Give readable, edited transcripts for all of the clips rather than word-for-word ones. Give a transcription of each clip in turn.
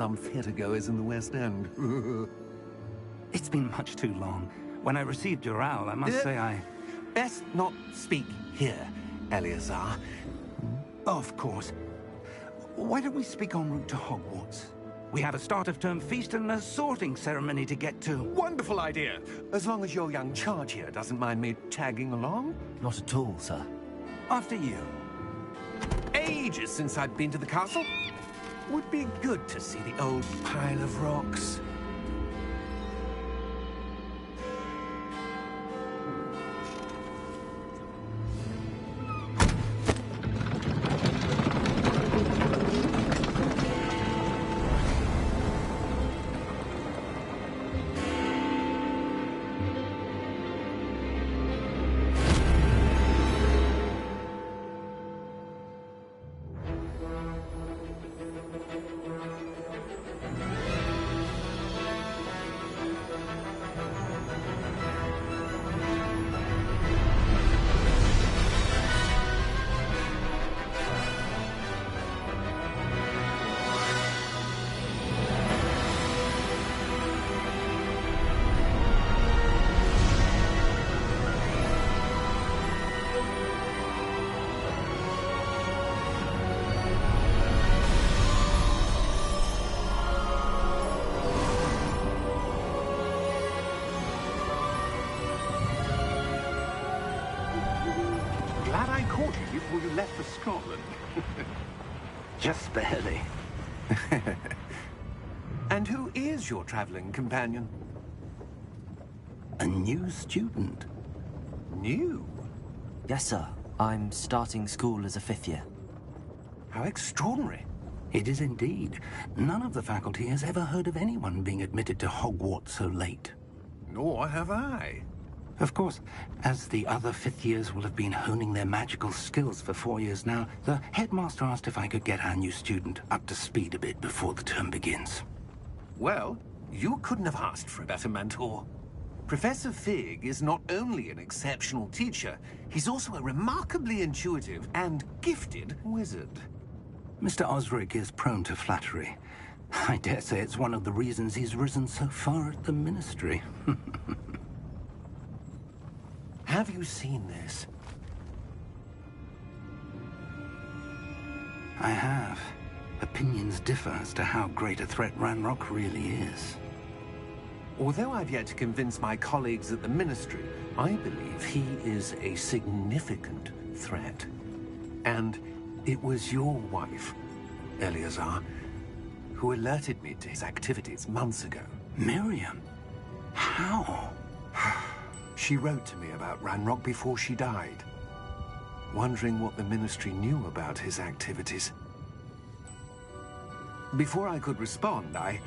some theatregoers in the West End. It's been much too long. When I received your owl, I must say I... Best not speak here, Eleazar. Of course. Why don't we speak en route to Hogwarts? We have a start-of-term feast and a sorting ceremony to get to. Wonderful idea! As long as your young charge here doesn't mind me tagging along. Not at all, sir. After you. Ages since I've been to the castle. Would be good to see the old pile of rocks. Glad I caught you before you left for Scotland. Just barely. And who is your traveling companion? A new student. New? Yes, sir. I'm starting school as a 5th year. How extraordinary. It is indeed. None of the faculty has ever heard of anyone being admitted to Hogwarts so late. Nor have I. Of course, as the other 5th years will have been honing their magical skills for 4 years now, the headmaster asked if I could get our new student up to speed a bit before the term begins. Well, you couldn't have asked for a better mentor. Professor Fig is not only an exceptional teacher, he's also a remarkably intuitive and gifted wizard. Mr. Osric is prone to flattery. I dare say it's one of the reasons he's risen so far at the Ministry. Have you seen this? I have. Opinions differ as to how great a threat Ranrock really is. Although I've yet to convince my colleagues at the Ministry, I believe he is a significant threat. And it was your wife, Eleazar, who alerted me to his activities months ago. Miriam? How? She wrote to me about Ranrock before she died, wondering what the Ministry knew about his activities. Before I could respond, I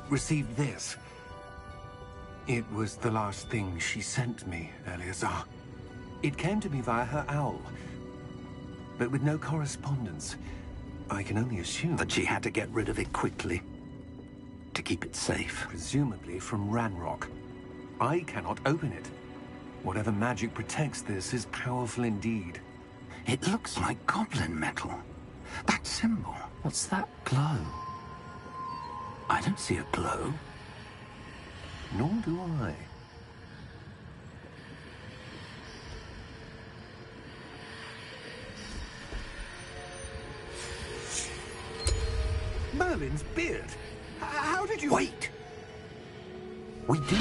received this. It was the last thing she sent me, Eleazar. It came to me via her owl, but with no correspondence. I can only assume that she had to get rid of it quickly, to keep it safe. Presumably from Ranrock. I cannot open it. Whatever magic protects this is powerful indeed. It looks like goblin metal. That symbol. What's that glow? I don't see a glow. Nor do I. Merlin's beard. How did you... Wait! We do...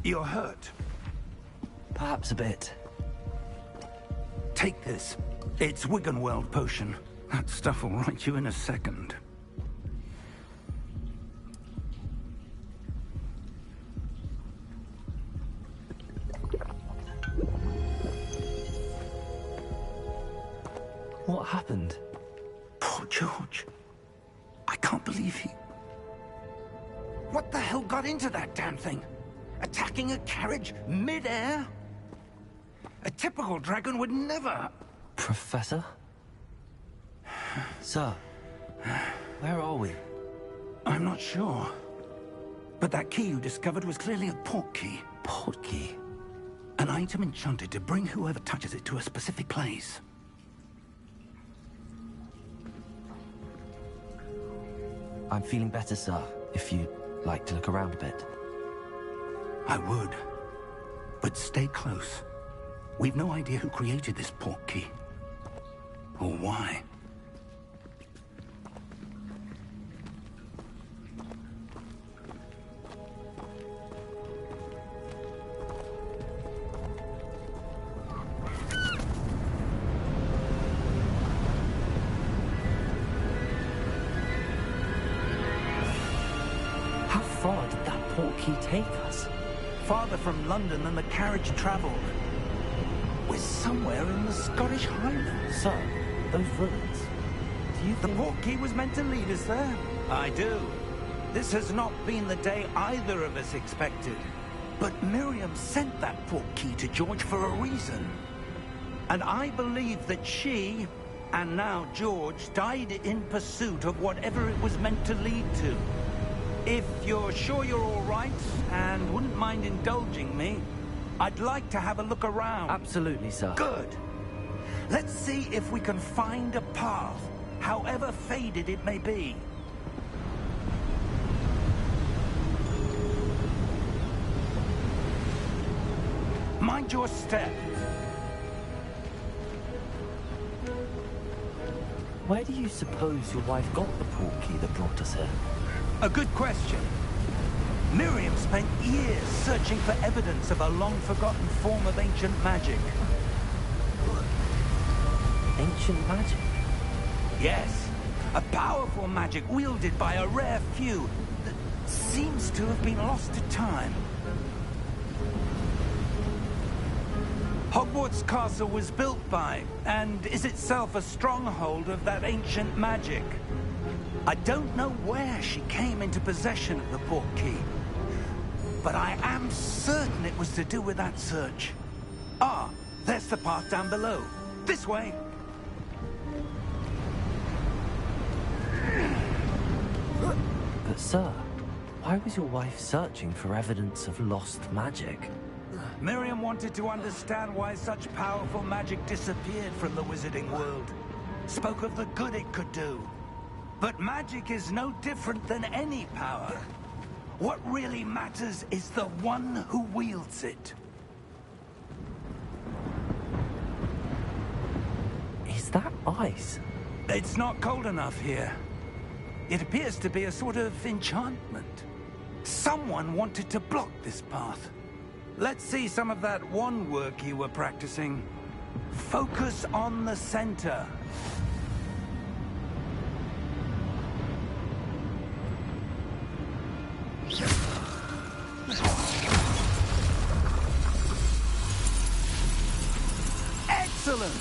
You're hurt. Perhaps a bit. Take this. It's Wiggenweld potion. That stuff will right you in a second. What happened? Poor George. I can't believe he... What the hell got into that damn thing? Attacking a carriage mid-air? A typical dragon would never... Professor? Sir, where are we? I'm not sure. But that key you discovered was clearly a port key. Port key? An item enchanted to bring whoever touches it to a specific place. I'm feeling better, sir, if you'd like to look around a bit. I would. But stay close. We've no idea who created this port key. Or why. How far did that port key take us? Farther from London than the carriage traveled. We're somewhere in the Scottish Highlands. Sir, those ruins. Do you The think... port key was meant to lead us there? I do. This has not been the day either of us expected. But Miriam sent that port key to George for a reason. And I believe that she, and now George, died in pursuit of whatever it was meant to lead to. If you're sure you're all right, and wouldn't mind indulging me, I'd like to have a look around. Absolutely, sir. Good. Let's see if we can find a path, however faded it may be. Mind your step. Where do you suppose your wife got the port key that brought us here? A good question. Miriam spent years searching for evidence of a long-forgotten form of ancient magic. Ancient magic? Yes, a powerful magic wielded by a rare few that seems to have been lost to time. Hogwarts Castle was built by, and is itself a stronghold of that ancient magic. I don't know where she came into possession of the port key, but I am certain it was to do with that search. Ah, there's the path down below. This way. But sir, why was your wife searching for evidence of lost magic? Miriam wanted to understand why such powerful magic disappeared from the wizarding world. Spoke of the good it could do. But magic is no different than any power. What really matters is the one who wields it. Is that ice? It's not cold enough here. It appears to be a sort of enchantment. Someone wanted to block this path. Let's see some of that wand work you were practicing. Focus on the center. Excellent!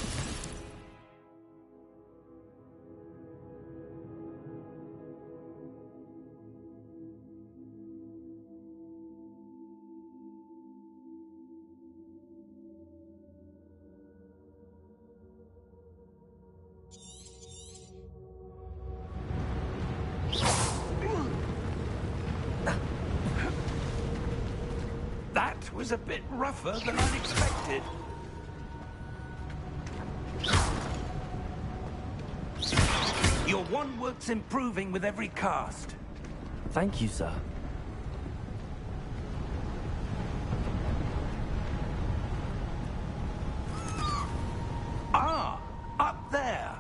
That was a bit rougher than I'd expected. Your wand work's improving with every cast. Thank you, sir. Ah, up there.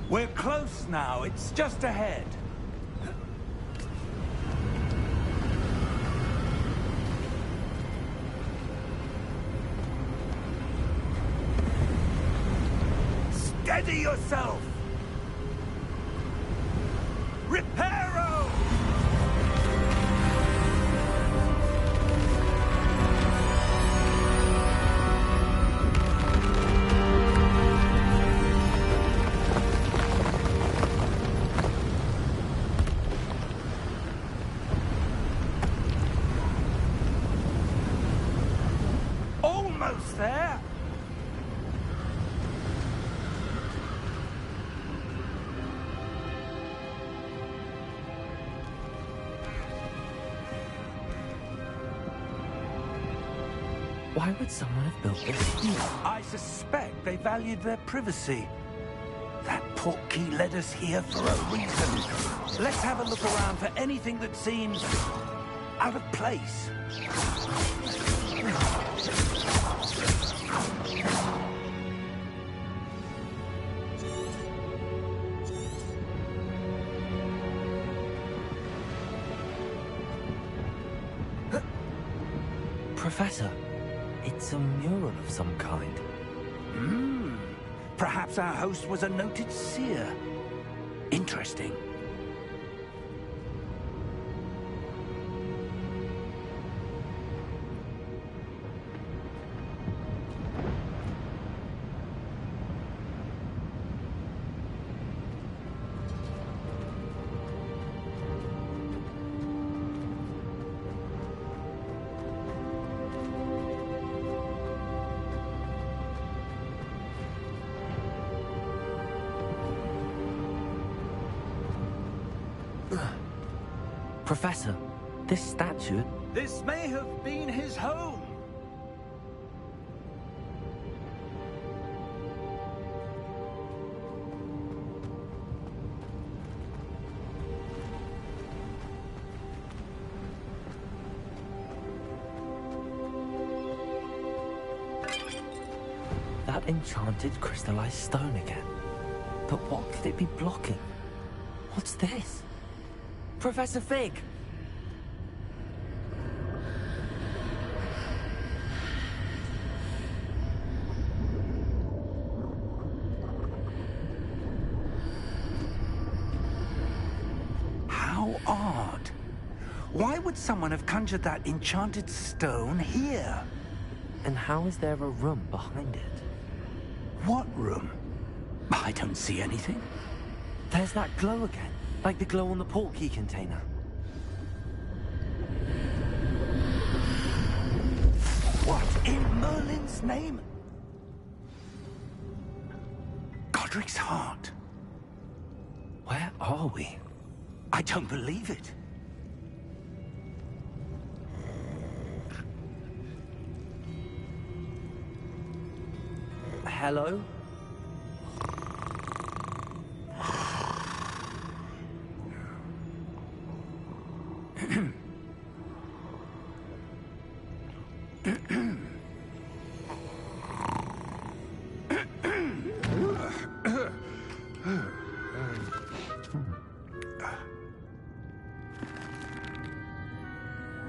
We're close now. It's just ahead. Steady yourself! Reparo! Almost there! Why would someone have built this here? I suspect they valued their privacy. That portkey led us here for a reason. Let's have a look around for anything that seems out of place. Professor, it's a mural of some kind. Perhaps our host was a noted seer. Interesting. Professor, this statue... This may have been his home. That enchanted crystallized stone again. But what could it be blocking? What's this? Professor Fig! How odd. Why would someone have conjured that enchanted stone here? And how is there a room behind it? What room? I don't see anything. There's that glow again, like the glow on the portkey container. What in Merlin's name? Godric's heart. Where are we? I don't believe it. Hello?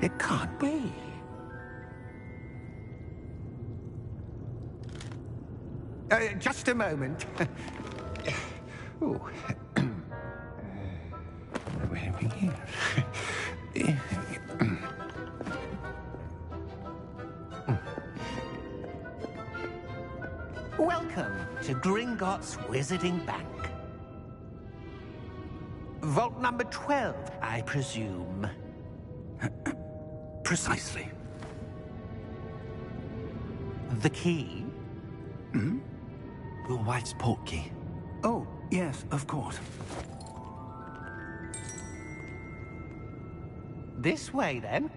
It can't be. Just a moment. Oh. Where are we here? Welcome to Gringotts Wizarding Bank. Vault number 12, I presume. Precisely. The key? Your wife's portkey. Oh, yes, of course. This way, then.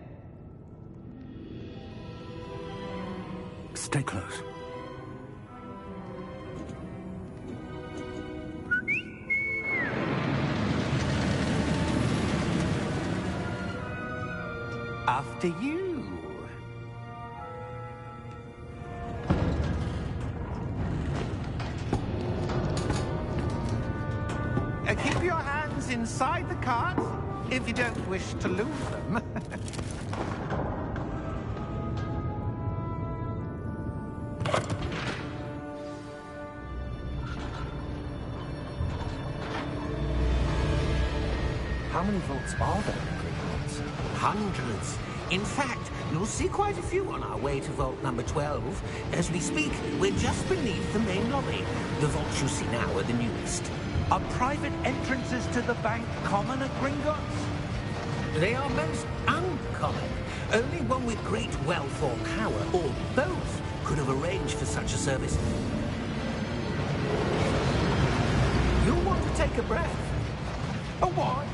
Stay close. After you. inside the cards, if you don't wish to lose them. How many vaults are there in Gringotts? Hundreds. In fact, you'll see quite a few on our way to vault number 12. As we speak, we're just beneath the main lobby. The vaults you see now are the newest. Are private entrances to the bank common at Gringotts? They are most uncommon. Only one with great wealth or power, or both, could have arranged for such a service. You'll want to take a breath. A what?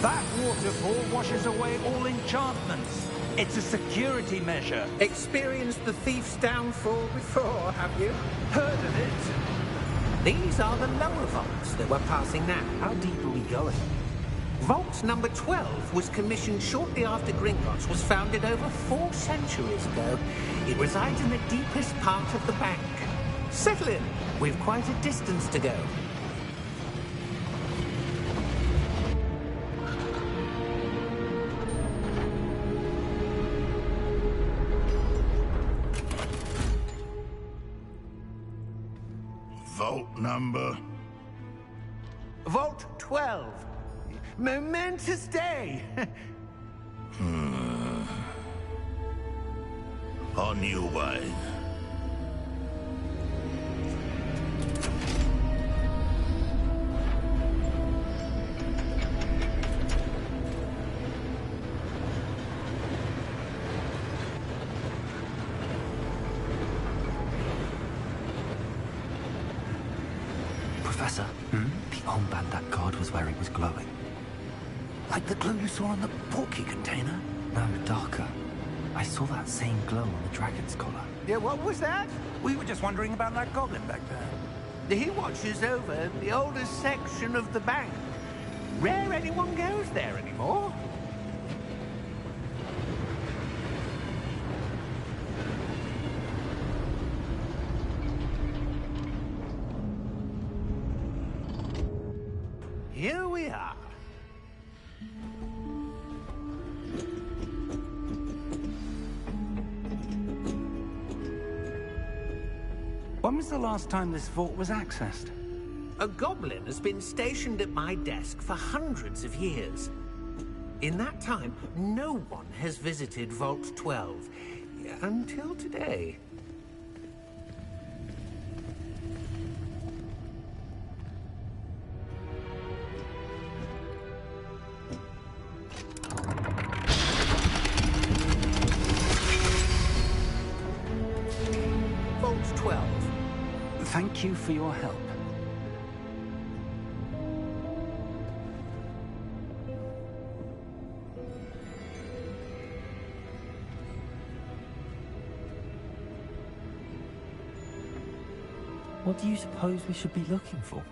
That waterfall washes away all enchantments. It's a security measure. Experienced the thief's downfall before, have you? Heard of it? These are the lower vaults that we're passing now. How deep are we going? Vault number 12 was commissioned shortly after Gringotts was founded over 4 centuries ago. It resides in the deepest part of the bank. Settle in. We've quite a distance to go. Vault number? Vault 12. Momentous day. On your way. Professor, the armband that guard was wearing was glowing. Like the glue you saw on the porky container? No, darker. I saw that same glow on the dragon's collar. Yeah, what was that? We were just wondering about that goblin back there. He watches over the oldest section of the bank. Rare anyone goes there anymore. Here we are. When was the last time this vault was accessed? A goblin has been stationed at my desk for hundreds of years. In that time, no one has visited Vault 12. Until today. Vault 12. Thank you for your help. What do you suppose we should be looking for?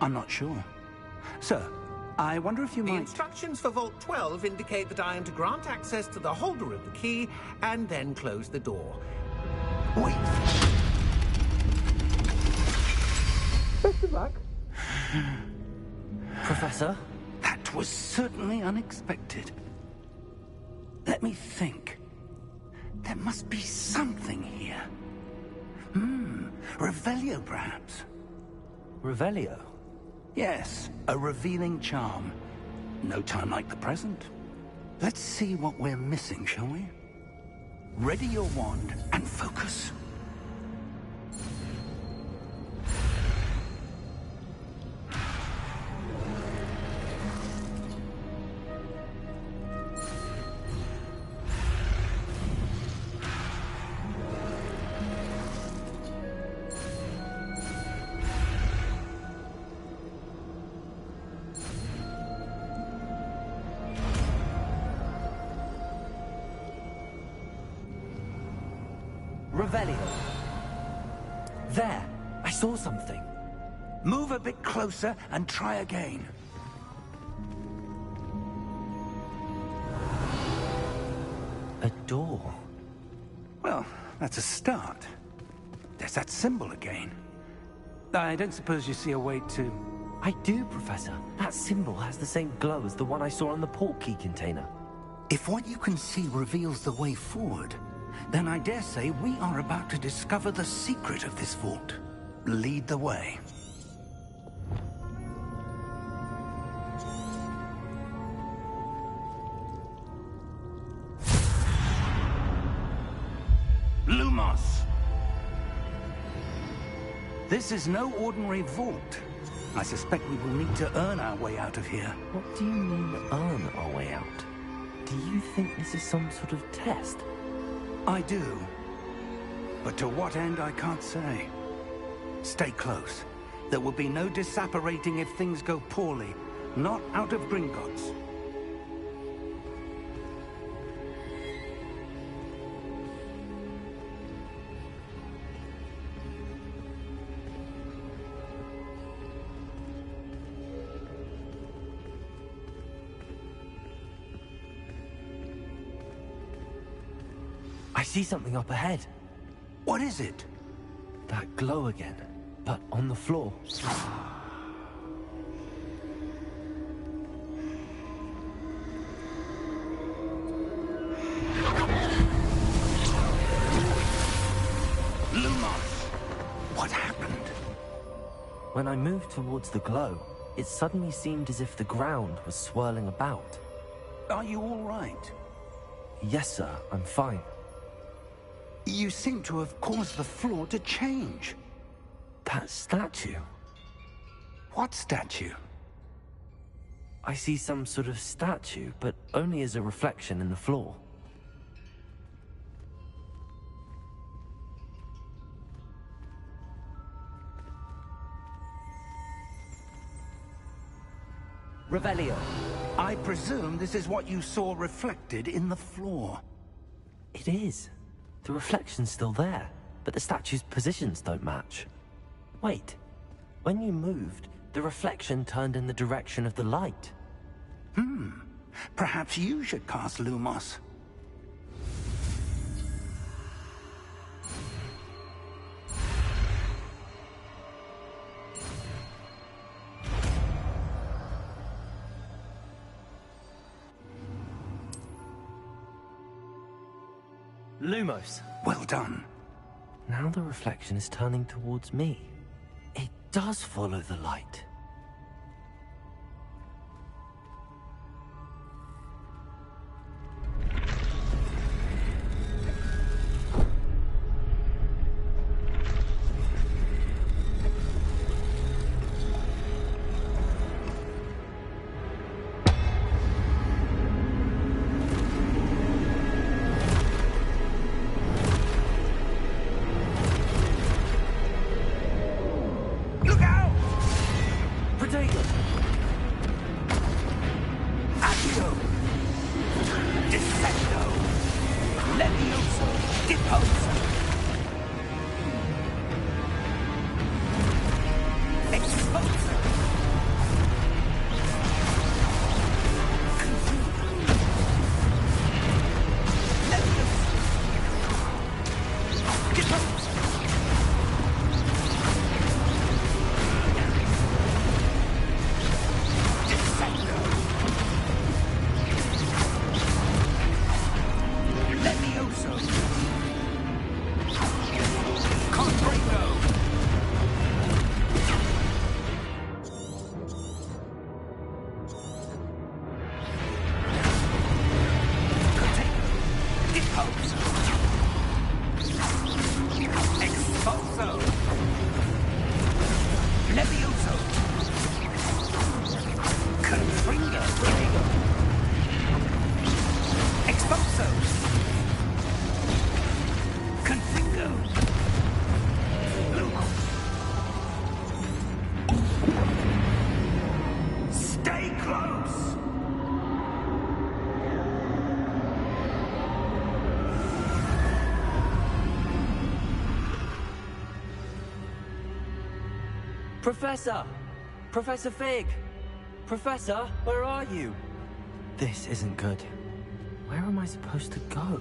I'm not sure. Sir, I wonder if you The might... instructions for Vault 12 indicate that I am to grant access to the holder of the key and then close the door. Wait! Best of luck. Professor? That was certainly unexpected. Let me think. There must be something here. Revelio, perhaps? Revelio? Yes, a revealing charm. No time like the present. Let's see what we're missing, shall we? Ready your wand and focus. Revelio. There! I saw something. Move a bit closer and try again. A door. Well, that's a start. There's that symbol again. I don't suppose you see a way to I do, Professor. That symbol has the same glow as the one I saw on the port key container. If what you can see reveals the way forward, then I dare say we are about to discover the secret of this vault. Lead the way. Lumos! This is no ordinary vault. I suspect we will need to earn our way out of here. What do you mean, earn our way out? Do you think this is some sort of test? I do. But to what end, I can't say. Stay close. There will be no disapparating if things go poorly. Not out of Gringotts. I see something up ahead. What is it? That glow again, but on the floor. Lumos! What happened? When I moved towards the glow, it suddenly seemed as if the ground was swirling about. Are you all right? Yes, sir, I'm fine. You seem to have caused the floor to change. That statue. What statue? I see some sort of statue, but only as a reflection in the floor. Revelio. I presume this is what you saw reflected in the floor. It is. The reflection's still there, but the statue's positions don't match. Wait. When you moved, the reflection turned in the direction of the light. Perhaps you should cast Lumos. Lumos. Well done. Now the reflection is turning towards me. It does follow the light. Professor! Professor Fig! Professor, where are you? This isn't good. Where am I supposed to go?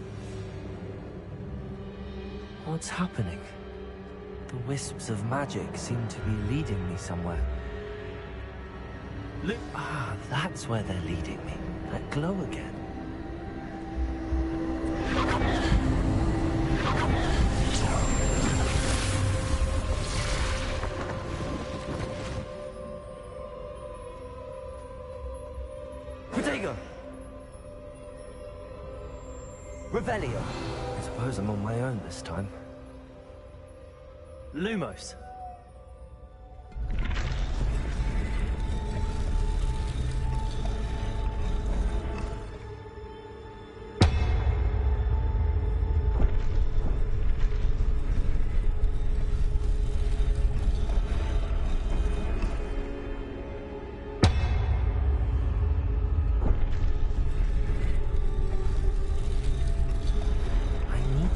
What's happening? The wisps of magic seem to be leading me somewhere. Ah, that's where they're leading me. That glow again. Protego! Revelio! I suppose I'm on my own this time. Lumos!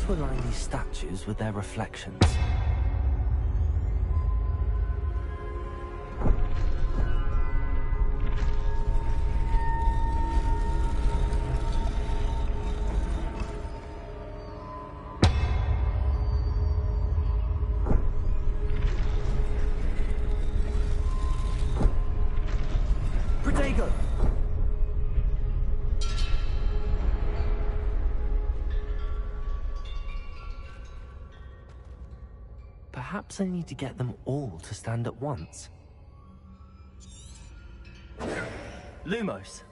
To align these statues with their reflections. Protego! Perhaps I need to get them all to stand at once. Lumos.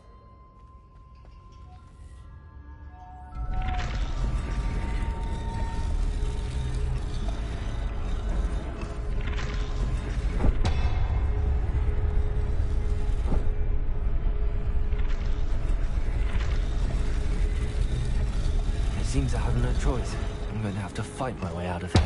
It seems I have no choice. I'm going to have to fight my way out of here.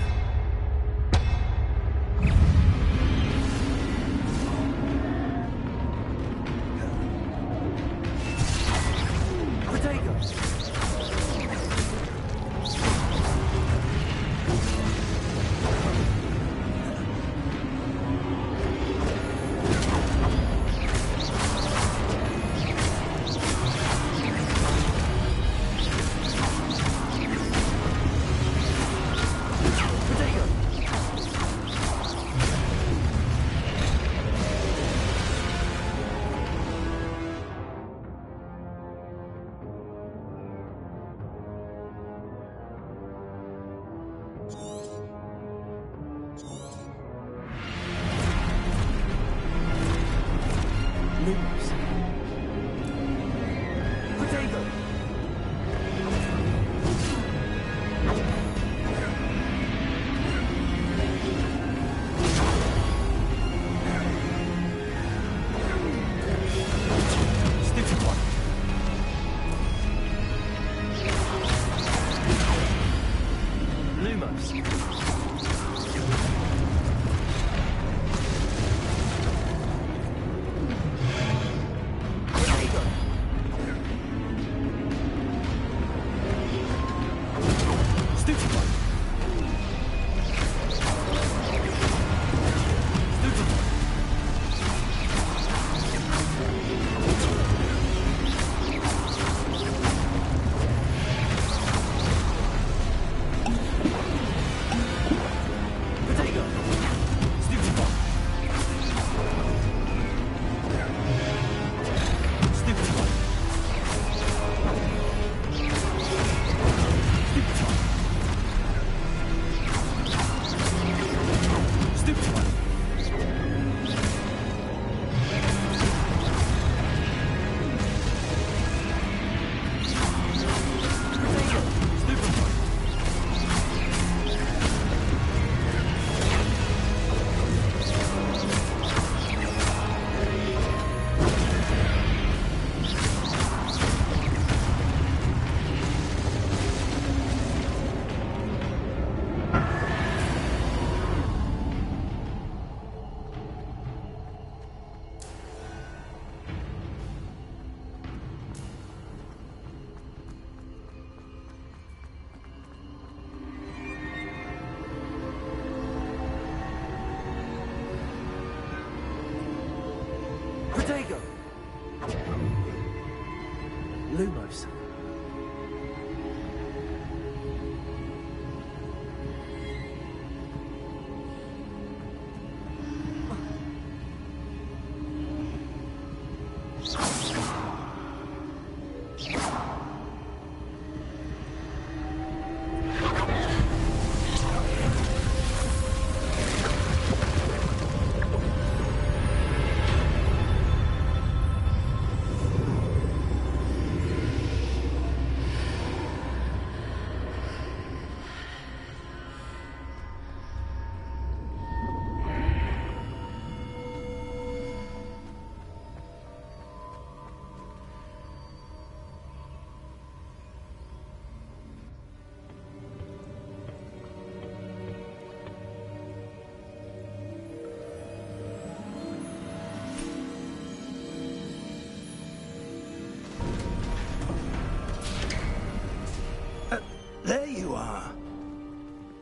you are.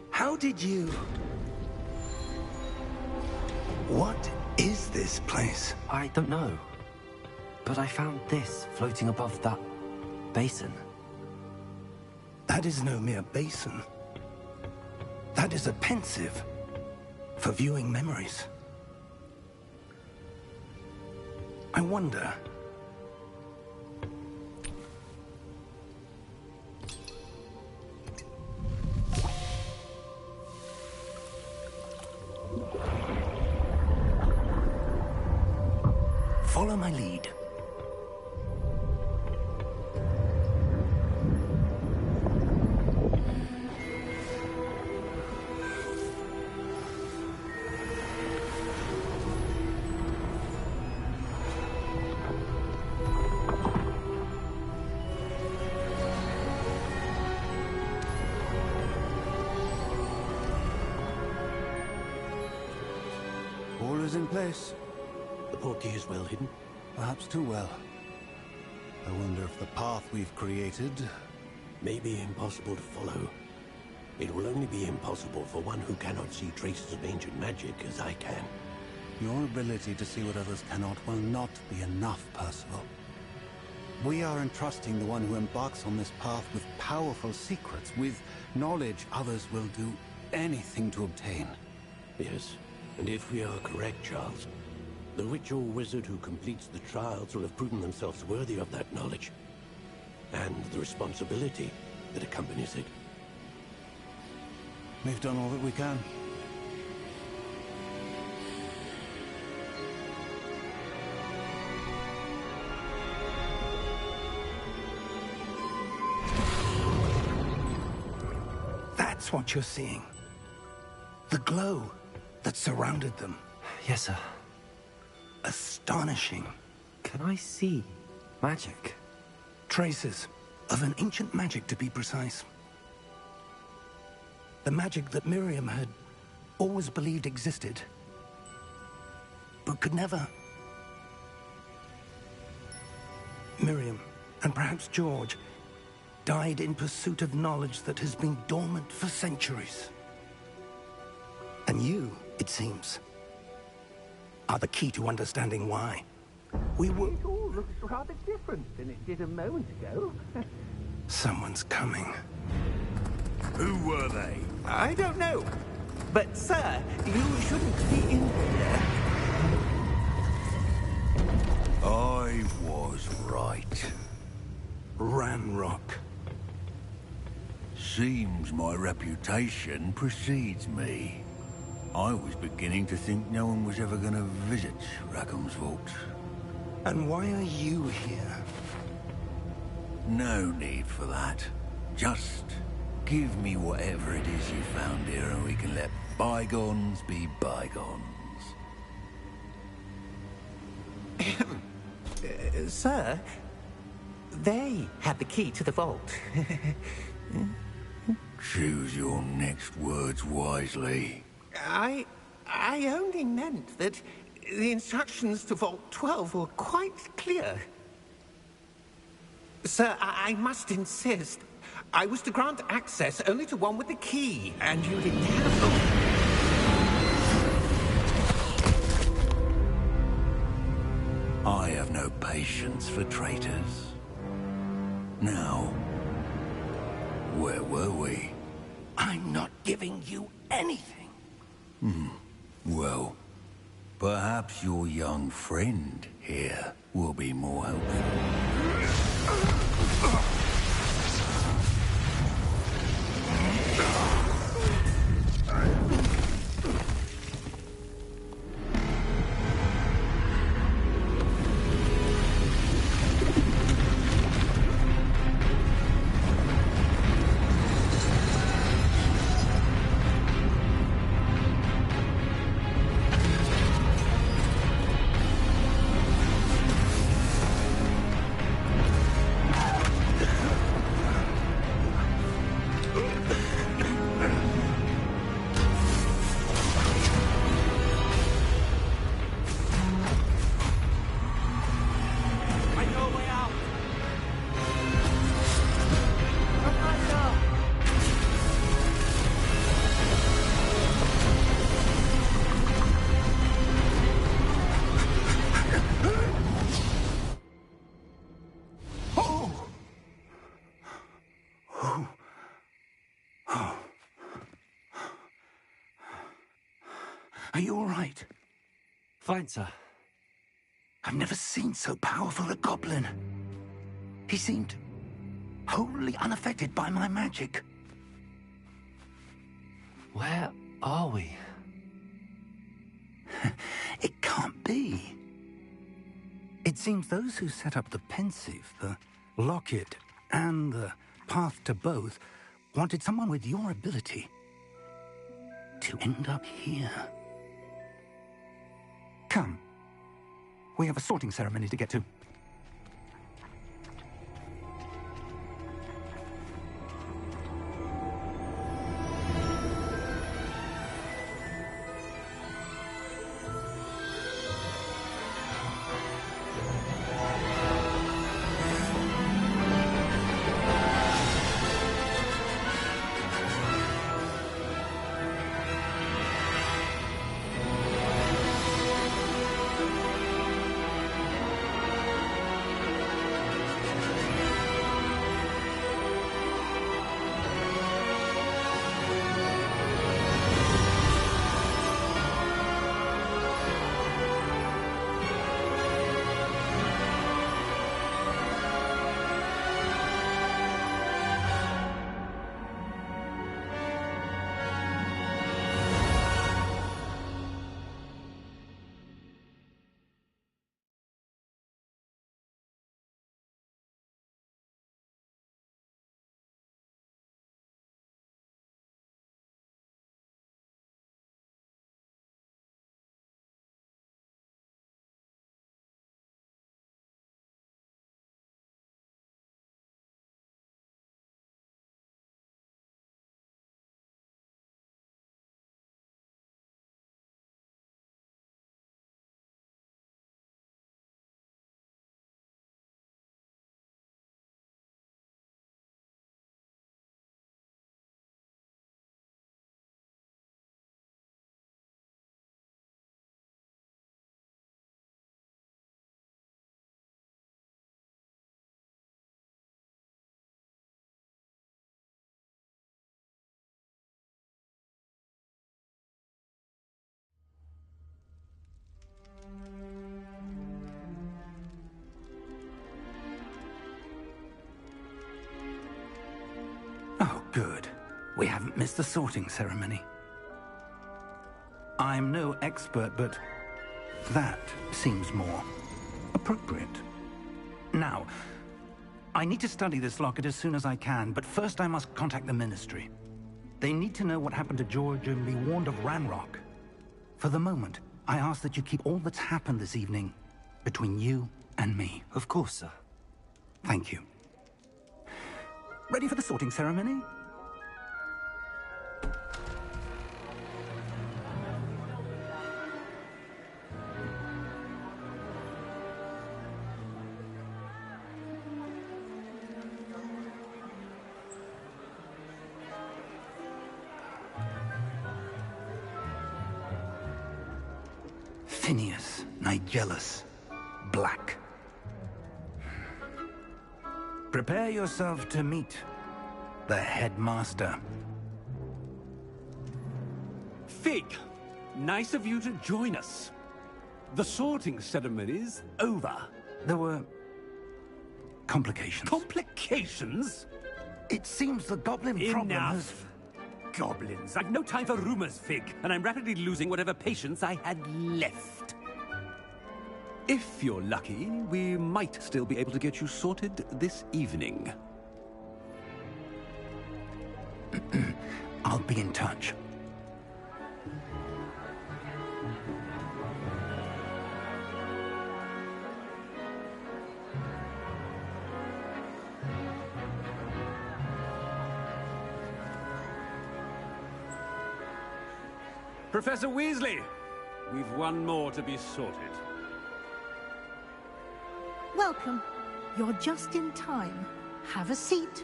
How did you... What is this place? I don't know. But I found this floating above that basin. That is no mere basin. That is a pensive for viewing memories. I wonder... Follow my lead. All is in place. The portkey is well hidden. Perhaps too well. I wonder if the path we've created... May be impossible to follow. It will only be impossible for one who cannot see traces of ancient magic as I can. Your ability to see what others cannot will not be enough, Percival. We are entrusting the one who embarks on this path with powerful secrets, with knowledge others will do anything to obtain. Yes, and if we are correct, Charles, the witch or wizard who completes the trials will have proven themselves worthy of that knowledge, and the responsibility that accompanies it. We've done all that we can. That's what you're seeing. The glow that surrounded them. Yes, sir. Astonishing. Can I see magic? Traces of an ancient magic, to be precise. The magic that Miriam had always believed existed, but could never. Miriam, and perhaps George, died in pursuit of knowledge that has been dormant for centuries. And you, it seems, are the key to understanding why. We were... It all looks rather different than it did a moment ago. Someone's coming. Who were they? I don't know. But, sir, you shouldn't be in here. I was right. Ranrock. Seems my reputation precedes me. I was beginning to think no one was ever going to visit Rackham's vault. And why are you here? No need for that. Just give me whatever it is you found here and we can let bygones be bygones. Sir, they had the key to the vault. Choose your next words wisely. I only meant that the instructions to Vault 12 were quite clear. Sir, I must insist. I was to grant access only to one with the key, and you didn't have them. I have no patience for traitors. Now, where were we? I'm not giving you anything. Well, perhaps your young friend here will be more helpful. Are you all right? Fine, sir. I've never seen so powerful a goblin. He seemed wholly unaffected by my magic. Where are we? It can't be. It seems those who set up the pensive, the locket, and the path to both wanted someone with your ability to end up here. Come. We have a sorting ceremony to get to. Oh, good. We haven't missed the sorting ceremony. I'm no expert, but that seems more appropriate. Now, I need to study this locket as soon as I can, but first I must contact the Ministry. They need to know what happened to George and be warned of Ranrock. For the moment, I ask that you keep all that's happened this evening between you and me. Of course, sir. Thank you. Ready for the sorting ceremony? Phineas Nigellus Black. Prepare yourself to meet the headmaster. Fig, nice of you to join us. The sorting ceremony's over. There were complications. Complications? It seems the goblin problem has... Enough. Goblins. I've no time for rumors, Fig, and I'm rapidly losing whatever patience I had left. If you're lucky, we might still be able to get you sorted this evening. I'll be in touch. Professor Weasley, we've one more to be sorted. Welcome. You're just in time. Have a seat.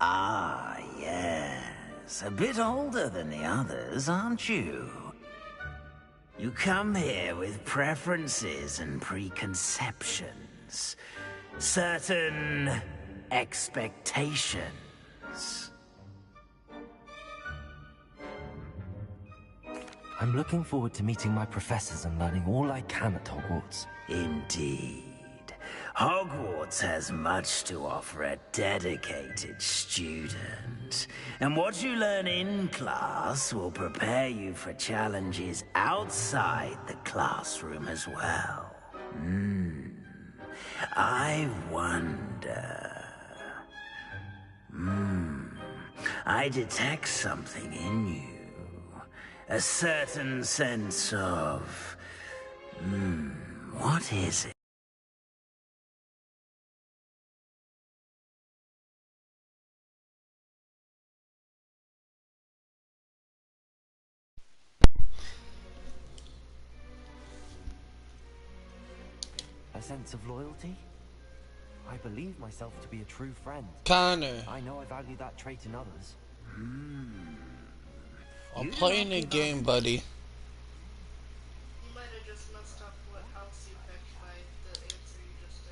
Ah, yes. A bit older than the others, aren't you? You come here with preferences and preconceptions. Certain expectations. I'm looking forward to meeting my professors and learning all I can at Hogwarts. Indeed. Hogwarts has much to offer a dedicated student. And what you learn in class will prepare you for challenges outside the classroom as well. I wonder... I detect something in you. A certain sense of... what is it? A sense of loyalty? I believe myself to be a true friend. Connor. I know I value that trait in others. I'm playing a game, buddy. You might have just messed up what house you picked by the answer you just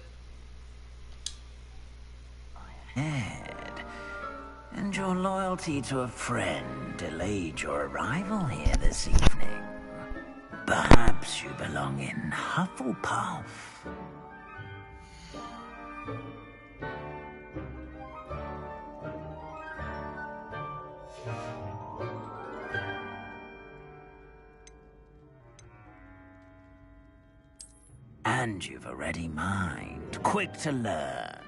did. And your loyalty to a friend delayed your arrival here this evening. Perhaps you belong in Hufflepuff. And you've a ready mind, quick to learn.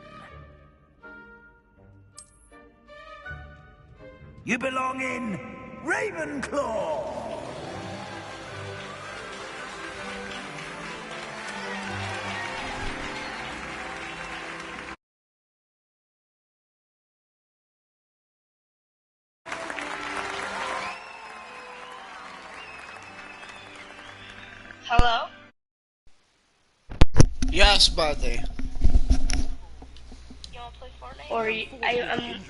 You belong in Ravenclaw! Hello? Yes, buddy. You wanna play Fortnite? Or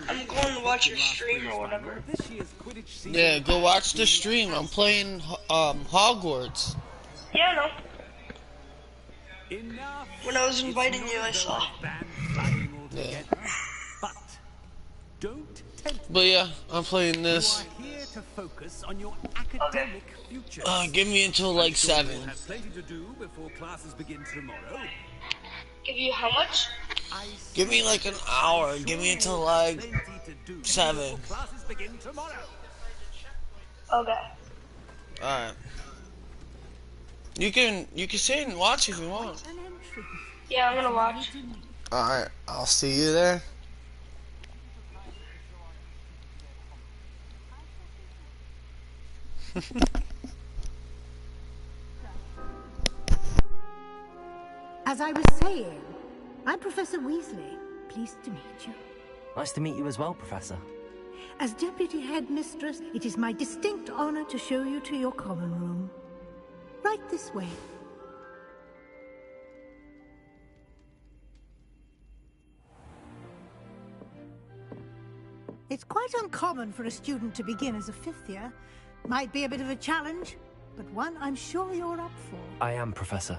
I'm going to watch your stream or whatever. Yeah, go watch the stream. I'm playing Hogwarts. Yeah, I know. When I was inviting you, I saw. Yeah. But yeah, I'm playing this. Give me until like 7. Give you how much? Give me like an hour. Give me until like 7. Okay. Alright. You can sit and watch if you want. Yeah, I'm gonna watch. Alright, I'll see you there. As I was saying, I'm Professor Weasley. Pleased to meet you. Nice to meet you as well, Professor. As Deputy Headmistress, it is my distinct honor to show you to your common room. Right this way. It's quite uncommon for a student to begin as a fifth year. Might be a bit of a challenge, but one I'm sure you're up for. I am, Professor.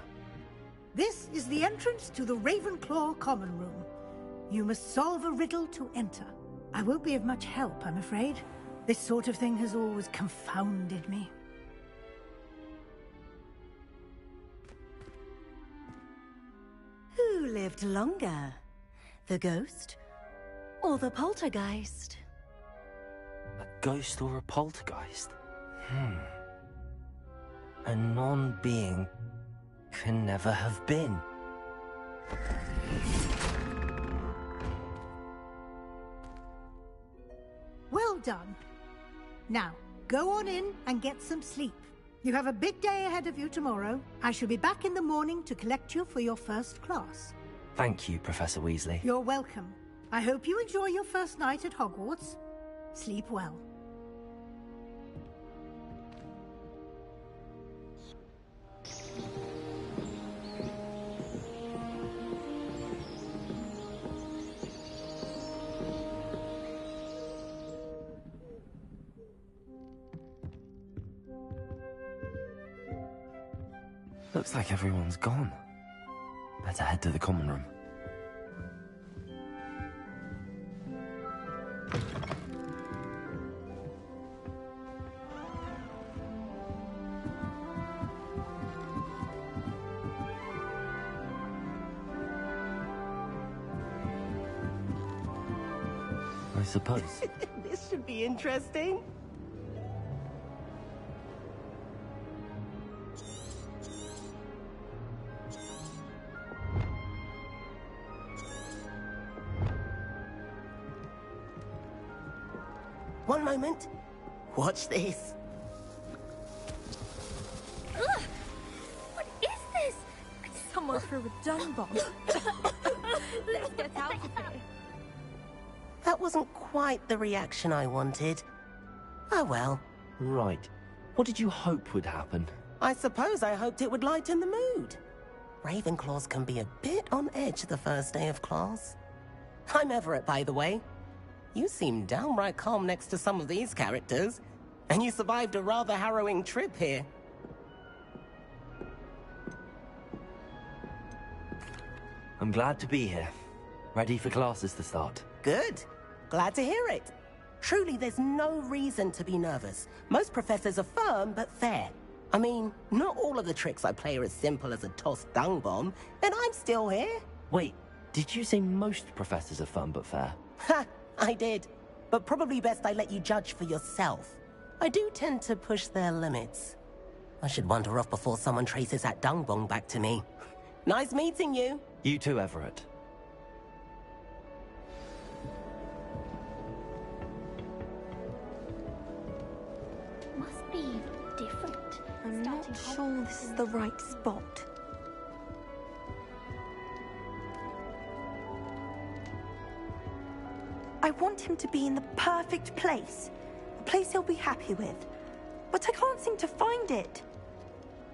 This is the entrance to the Ravenclaw common room. You must solve a riddle to enter. I won't be of much help, I'm afraid. This sort of thing has always confounded me. Who lived longer? The ghost or the poltergeist? A ghost or a poltergeist? A non-being can never have been. Well done. Now, go on in and get some sleep. You have a big day ahead of you tomorrow. I shall be back in the morning to collect you for your first class. Thank you, Professor Weasley. You're welcome. I hope you enjoy your first night at Hogwarts. Sleep well. Looks like everyone's gone. Better head to the common room. I suppose. This should be interesting. One moment. Watch this. Ugh! What is this? Someone threw a dung bomb. Let's get out of here. That wasn't quite the reaction I wanted. Oh well. Right. What did you hope would happen? I suppose I hoped it would lighten the mood. Ravenclaws can be a bit on edge the first day of class. I'm Everett, by the way. You seem downright calm next to some of these characters, and you survived a rather harrowing trip here. I'm glad to be here. Ready for classes to start. Good. Glad to hear it. Truly, there's no reason to be nervous. Most professors are firm but fair. I mean, not all of the tricks I play are as simple as a tossed dung bomb, and I'm still here. Wait, did you say most professors are fun but fair? Ha! I did. But probably best I let you judge for yourself. I do tend to push their limits. I should wander off before someone traces that dung bomb back to me. Nice meeting you. You too, Everett. Must be different. I'm not sure this is the right spot. I want him to be in the perfect place. A place he'll be happy with. But I can't seem to find it.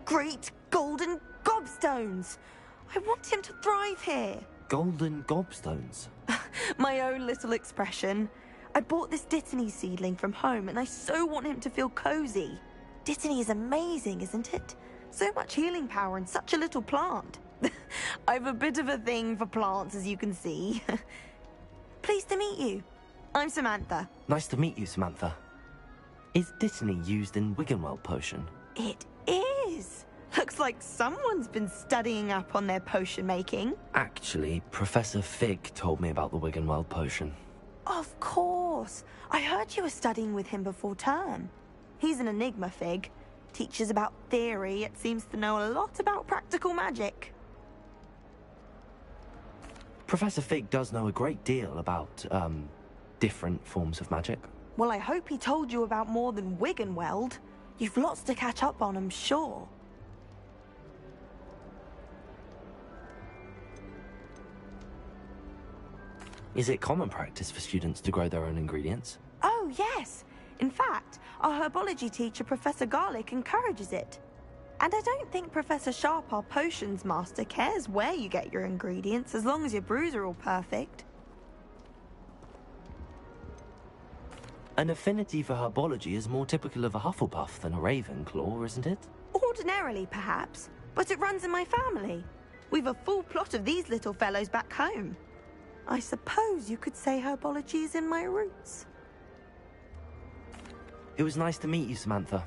Great golden gobstones! I want him to thrive here. Golden gobstones? My own little expression. I bought this Dittany seedling from home and I so want him to feel cozy. Dittany is amazing, isn't it? So much healing power in such a little plant. I've a bit of a thing for plants, as you can see. Pleased to meet you. I'm Samantha. Nice to meet you, Samantha. Is Dittany used in Wiggenweld potion? It is. Looks like someone's been studying up on their potion making. Actually, Professor Fig told me about the Wiggenweld potion. Of course. I heard you were studying with him before term. He's an enigma, Fig. Teaches about theory, yet seems to know a lot about practical magic. Professor Fig does know a great deal about, different forms of magic. Well, I hope he told you about more than Wiggenweld. You've lots to catch up on, I'm sure. Is it common practice for students to grow their own ingredients? Oh, yes. In fact, our herbology teacher, Professor Garlick, encourages it. And I don't think Professor Sharp, our potions master, cares where you get your ingredients, as long as your brews are all perfect. An affinity for herbology is more typical of a Hufflepuff than a Ravenclaw, isn't it? Ordinarily, perhaps, but it runs in my family. We've a full plot of these little fellows back home. I suppose you could say herbology is in my roots. It was nice to meet you, Samantha.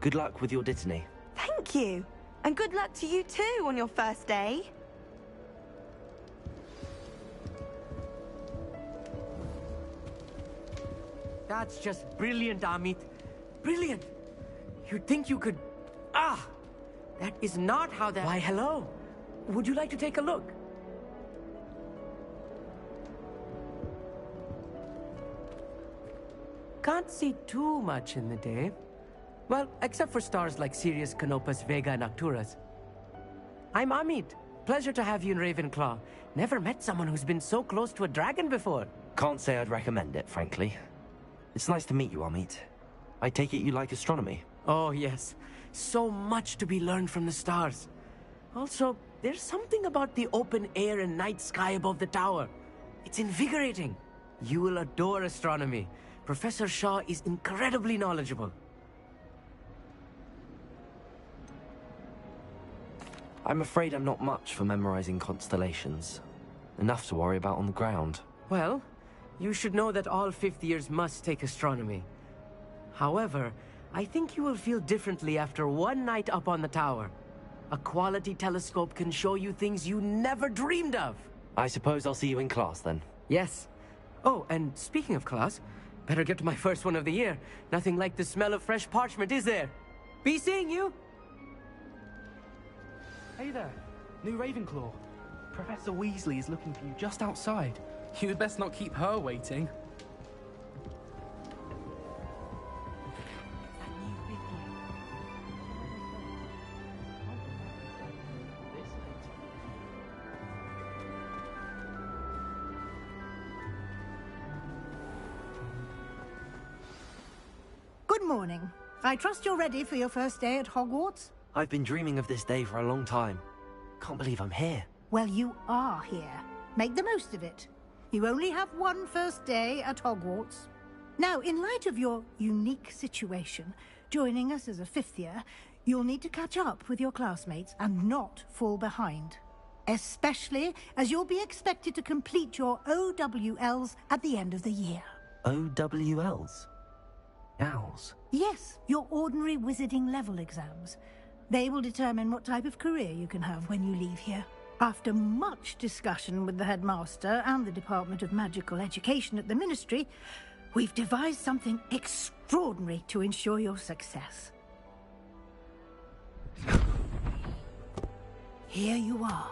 Good luck with your Dittany. Thank you. And good luck to you too on your first day. That's just brilliant, Amit. Brilliant. You'd think you could... Ah! That is not how that... Why, hello. Would you like to take a look? Can't see too much in the day. Well, except for stars like Sirius, Canopus, Vega, and Arcturus. I'm Amit. Pleasure to have you in Ravenclaw. Never met someone who's been so close to a dragon before. Can't say I'd recommend it, frankly. It's nice to meet you, Amit. I take it you like astronomy? Oh, yes. So much to be learned from the stars. Also, there's something about the open air and night sky above the tower. It's invigorating. You will adore astronomy. Professor Shaw is incredibly knowledgeable. I'm afraid I'm not much for memorizing constellations. Enough to worry about on the ground. Well, you should know that all fifth years must take astronomy. However, I think you will feel differently after one night up on the tower. A quality telescope can show you things you never dreamed of. I suppose I'll see you in class then. Yes. Oh, and speaking of class, better get to my first one of the year. Nothing like the smell of fresh parchment, is there? Be seeing you! Hey there, new Ravenclaw. Professor Weasley is looking for you just outside. You'd best not keep her waiting. Good morning. I trust you're ready for your first day at Hogwarts? I've been dreaming of this day for a long time. Can't believe I'm here. Well, you are here. Make the most of it. You only have one first day at Hogwarts. Now, in light of your unique situation, joining us as a fifth year, you'll need to catch up with your classmates and not fall behind. Especially as you'll be expected to complete your OWLs at the end of the year. OWLs? Owls? Yes, your ordinary wizarding level exams. They will determine what type of career you can have when you leave here. After much discussion with the headmaster and the Department of Magical Education at the Ministry, we've devised something extraordinary to ensure your success. Here you are.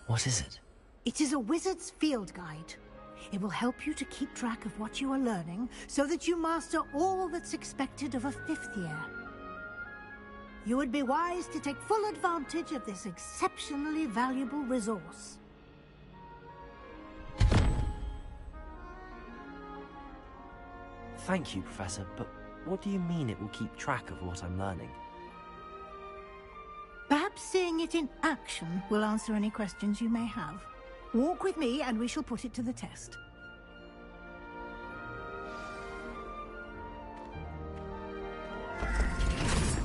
What is it? It is a wizard's field guide. It will help you to keep track of what you are learning so that you master all that's expected of a fifth year. You would be wise to take full advantage of this exceptionally valuable resource. Thank you, Professor, but what do you mean it will keep track of what I'm learning? Perhaps seeing it in action will answer any questions you may have. Walk with me and we shall put it to the test.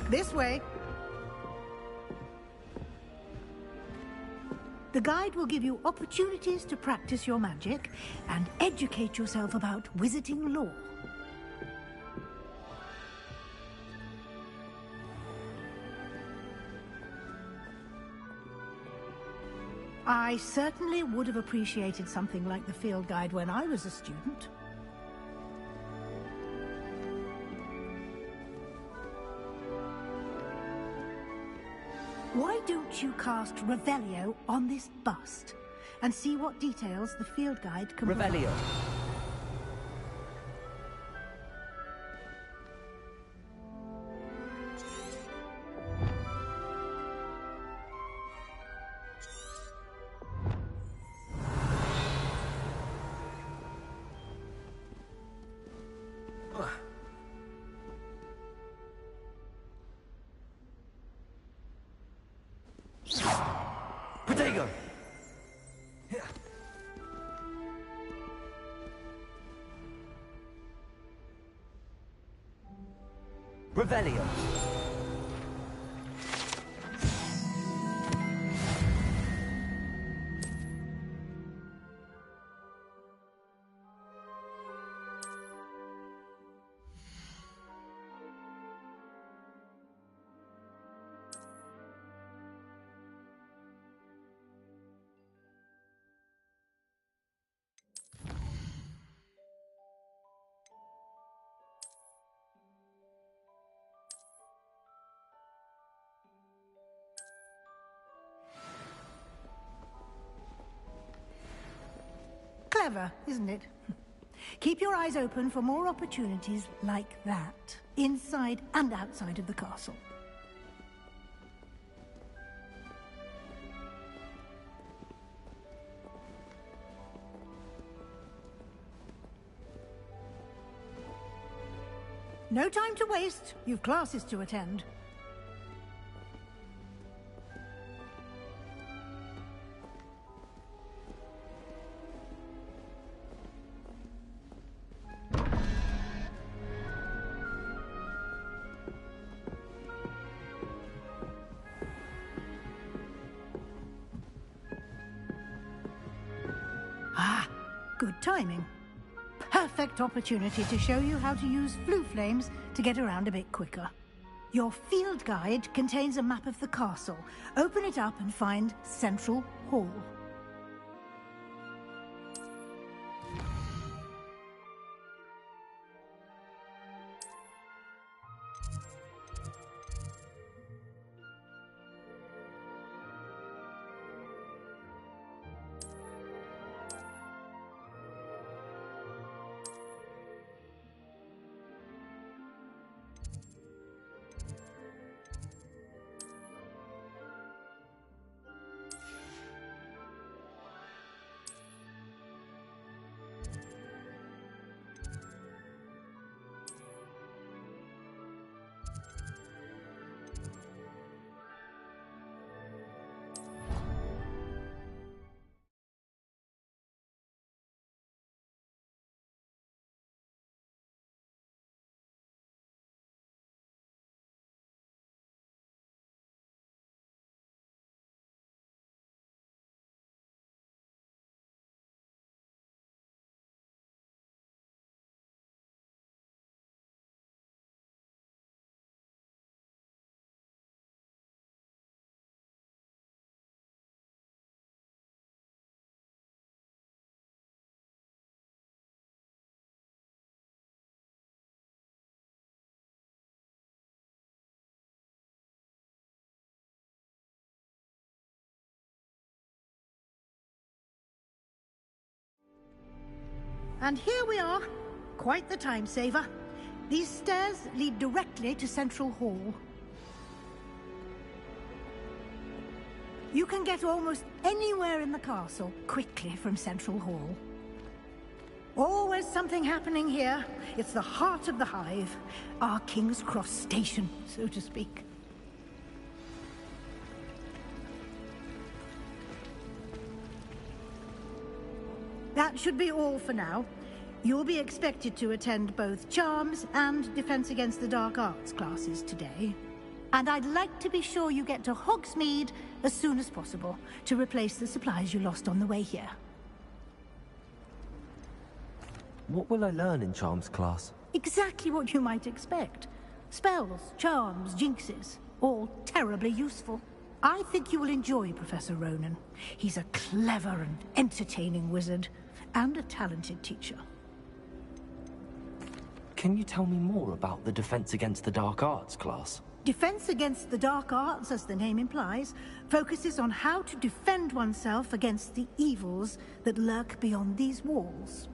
This way. The guide will give you opportunities to practice your magic and educate yourself about wizarding lore. I certainly would have appreciated something like the field guide when I was a student. Why don't you cast Revelio on this bust and see what details the field guide can provide? Revelio. Protego! Revelio! Clever, isn't it? Keep your eyes open for more opportunities like that, inside and outside of the castle. No time to waste. You've classes to attend. timing. Perfect opportunity to show you how to use flue flames to get around a bit quicker. Your field guide contains a map of the castle. Open it up and find Central Hall. And here we are. Quite the time saver. These stairs lead directly to Central Hall. You can get almost anywhere in the castle quickly from Central Hall. Always something happening here. It's the heart of the hive. Our King's Cross station, so to speak. That should be all for now. You'll be expected to attend both Charms and Defense Against the Dark Arts classes today. And I'd like to be sure you get to Hogsmeade as soon as possible to replace the supplies you lost on the way here. What will I learn in Charms class? Exactly what you might expect. Spells, charms, jinxes, all terribly useful. I think you will enjoy Professor Ronan. He's a clever and entertaining wizard, and a talented teacher. Can you tell me more about the Defense Against the Dark Arts class? Defense Against the Dark Arts, as the name implies, focuses on how to defend oneself against the evils that lurk beyond these walls.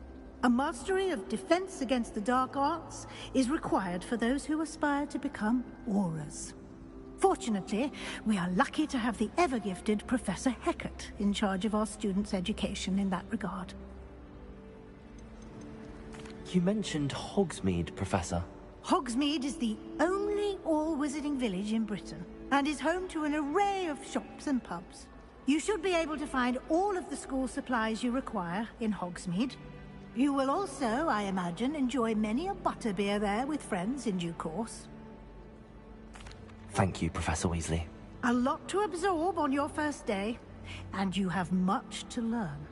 A mastery of Defense Against the Dark Arts is required for those who aspire to become Aurors. Fortunately, we are lucky to have the ever-gifted Professor Hecat in charge of our students' education in that regard. You mentioned Hogsmeade, Professor. Hogsmeade is the only all-wizarding village in Britain, and is home to an array of shops and pubs. You should be able to find all of the school supplies you require in Hogsmeade. You will also, I imagine, enjoy many a butterbeer there with friends in due course. Thank you, Professor Weasley. A lot to absorb on your first day, and you have much to learn.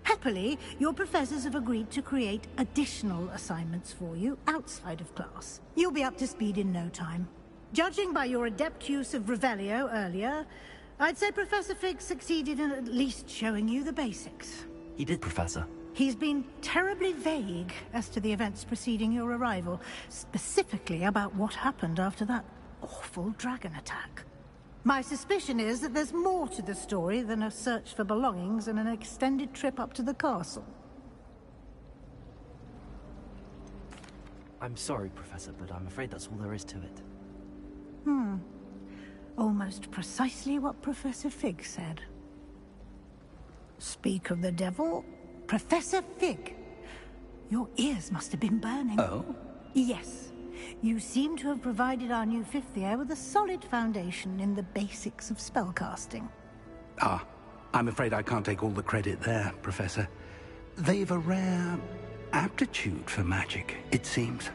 Happily, your professors have agreed to create additional assignments for you outside of class. You'll be up to speed in no time. Judging by your adept use of Revelio earlier, I'd say Professor Fig succeeded in at least showing you the basics. He did, Professor. He's been terribly vague as to the events preceding your arrival, specifically about what happened after that awful dragon attack. My suspicion is that there's more to the story than a search for belongings and an extended trip up to the castle. I'm sorry, Professor, but I'm afraid that's all there is to it. Almost precisely what Professor Fig said. Speak of the devil, Professor Fig. Your ears must have been burning. Oh? Yes. You seem to have provided our new fifth year with a solid foundation in the basics of spellcasting. Ah, I'm afraid I can't take all the credit there, Professor. They've a rare aptitude for magic, it seems.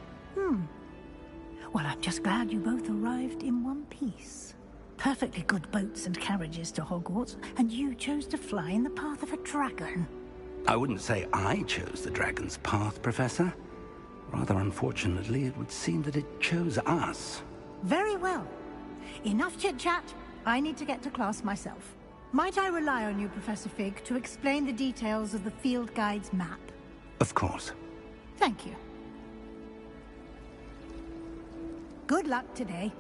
Well, I'm just glad you both arrived in one piece. Perfectly good boats and carriages to Hogwarts, and you chose to fly in the path of a dragon. I wouldn't say I chose the dragon's path, Professor. Rather unfortunately, it would seem that it chose us. Very well. Enough chit-chat. I need to get to class myself. Might I rely on you, Professor Fig, to explain the details of the field guide's map? Of course. Thank you. Good luck today.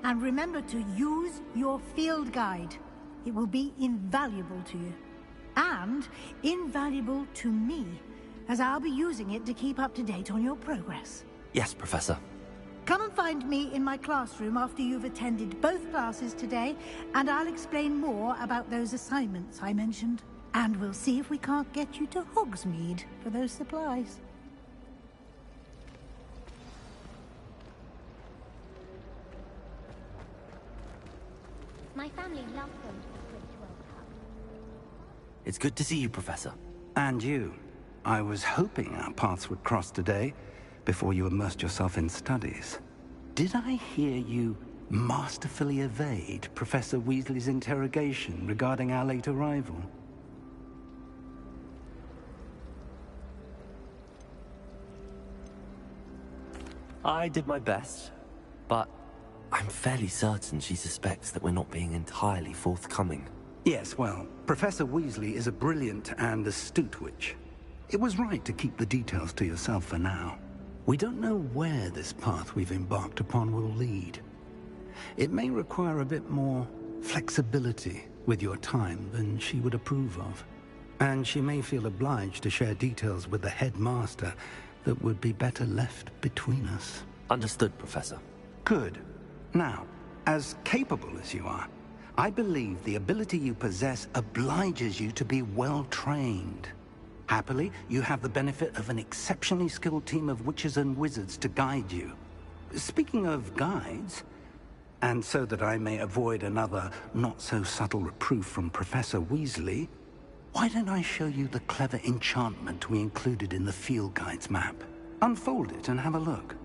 And remember to use your field guide. It will be invaluable to you. And invaluable to me, as I'll be using it to keep up to date on your progress. Yes, Professor. Come and find me in my classroom after you've attended both classes today, and I'll explain more about those assignments I mentioned. And we'll see if we can't get you to Hogsmeade for those supplies. My family loves going to the Quidditch World Cup. It's good to see you, Professor. And you. I was hoping our paths would cross today, before you immersed yourself in studies. Did I hear you masterfully evade Professor Weasley's interrogation regarding our late arrival? I did my best, but I'm fairly certain she suspects that we're not being entirely forthcoming. Yes, well, Professor Weasley is a brilliant and astute witch. It was right to keep the details to yourself for now. We don't know where this path we've embarked upon will lead. It may require a bit more flexibility with your time than she would approve of. And she may feel obliged to share details with the headmaster that would be better left between us. Understood, Professor. Good. Now, as capable as you are, I believe the ability you possess obliges you to be well-trained. Happily, you have the benefit of an exceptionally skilled team of witches and wizards to guide you. Speaking of guides, and so that I may avoid another not-so-subtle reproof from Professor Weasley, why don't I show you the clever enchantment we included in the field guide's map? Unfold it and have a look.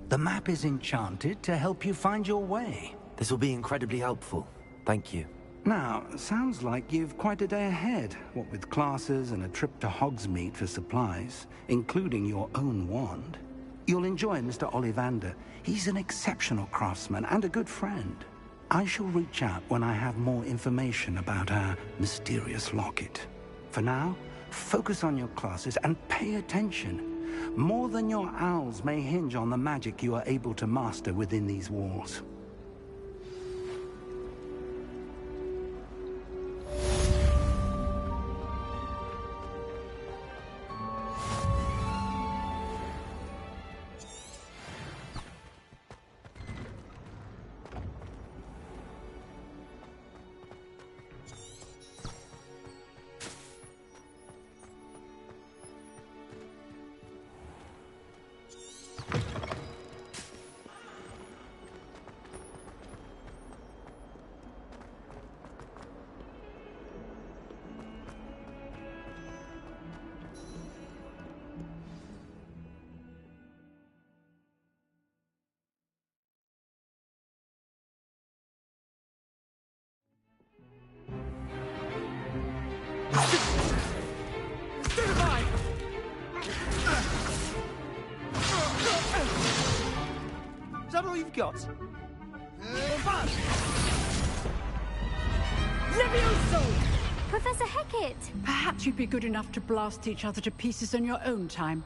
The map is enchanted to help you find your way. This will be incredibly helpful. Thank you. Now, sounds like you've quite a day ahead, what with classes and a trip to Hogsmeade for supplies, including your own wand. You'll enjoy Mr. Ollivander. He's an exceptional craftsman and a good friend. I shall reach out when I have more information about our mysterious locket. For now, focus on your classes and pay attention. More than your owls may hinge on the magic you are able to master within these walls. Is that all you've got? Levioso! Professor Hecat! Perhaps you'd be good enough to blast each other to pieces in your own time.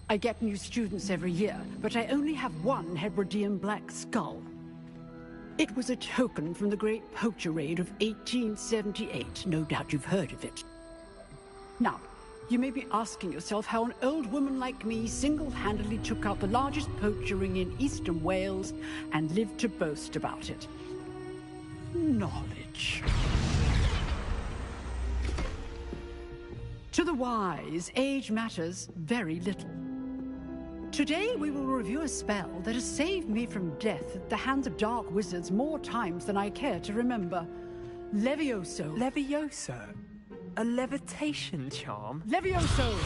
I get new students every year, but I only have one Hebridean black skull. It was a token from the Great Poacher Raid of 1878. No doubt you've heard of it. Now, you may be asking yourself how an old woman like me single-handedly took out the largest poacher ring in eastern Wales and lived to boast about it. Knowledge. To the wise, age matters very little. Today we will review a spell that has saved me from death at the hands of dark wizards more times than I care to remember. Levioso. Levioso? A levitation charm? Levioso!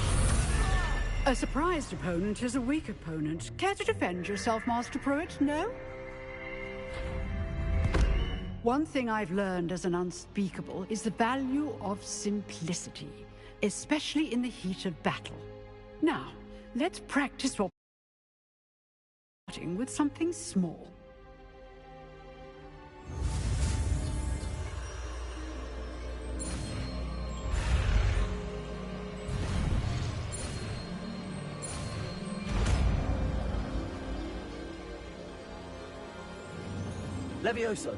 A surprised opponent is a weak opponent. Care to defend yourself, Master Pruitt? No? One thing I've learned as an unspeakable is the value of simplicity, especially in the heat of battle. Now, let's practice what starting with something small. Levioso.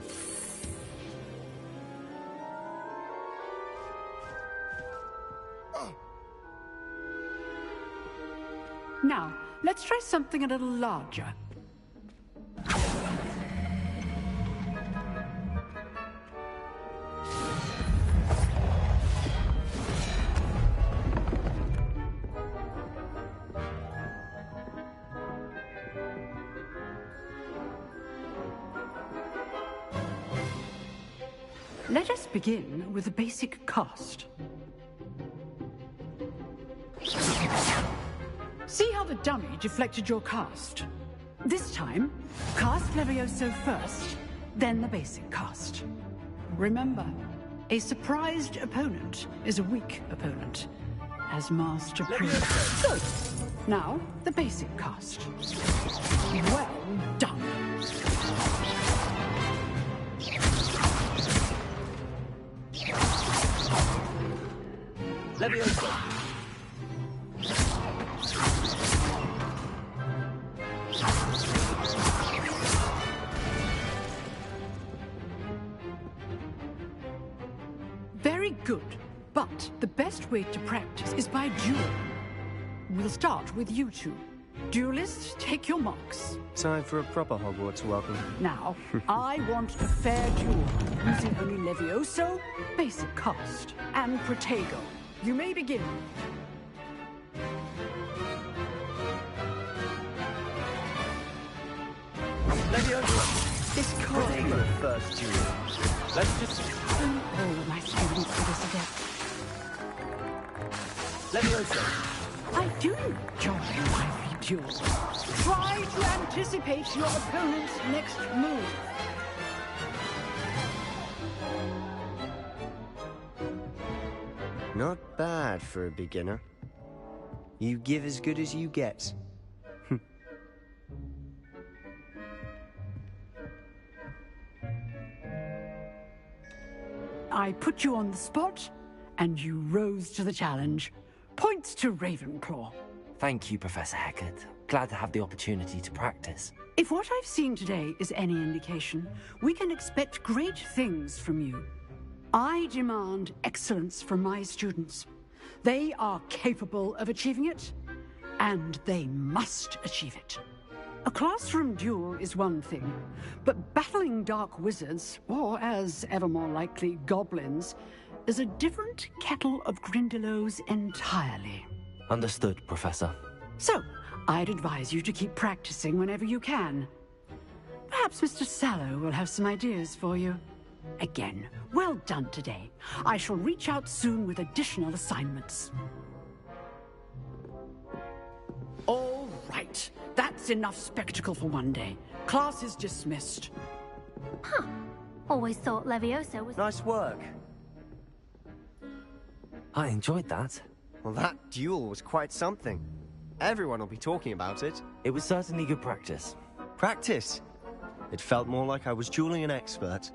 Now, let's try something a little larger. Let us begin with a basic cast. See how the dummy deflected your cast? This time, cast Levioso first, then the basic cast. Remember, a surprised opponent is a weak opponent, as Master Pruitt. Good. Now, the basic cast. Well done. Levioso. Very good, but the best way to practice is by duel. We'll start with you two. Duelists, take your marks. Time for a proper Hogwarts welcome. Now, I want a fair duel, using only Levioso, basic cast, and Protego. You may begin. Levioso. This can't be the first duel. Let's just... all of my students for this again. Levioso. I do enjoy lively duels. Try to anticipate your opponent's next move. Not bad for a beginner. You give as good as you get. I put you on the spot, and you rose to the challenge. Points to Ravenclaw. Thank you, Professor Hecat. Glad to have the opportunity to practice. If what I've seen today is any indication, we can expect great things from you. I demand excellence from my students. They are capable of achieving it, and they must achieve it. A classroom duel is one thing, but battling dark wizards, or as ever more likely, goblins, is a different kettle of Grindylows entirely. Understood, Professor. So, I'd advise you to keep practicing whenever you can. Perhaps Mr. Sallow will have some ideas for you. Again, well done today. I shall reach out soon with additional assignments. All right. That's enough spectacle for one day. Class is dismissed. Huh. Always thought Levioso was... Nice work. I enjoyed that. Well, that duel was quite something. Everyone will be talking about it. It was certainly good practice. Practice? It felt more like I was dueling an expert.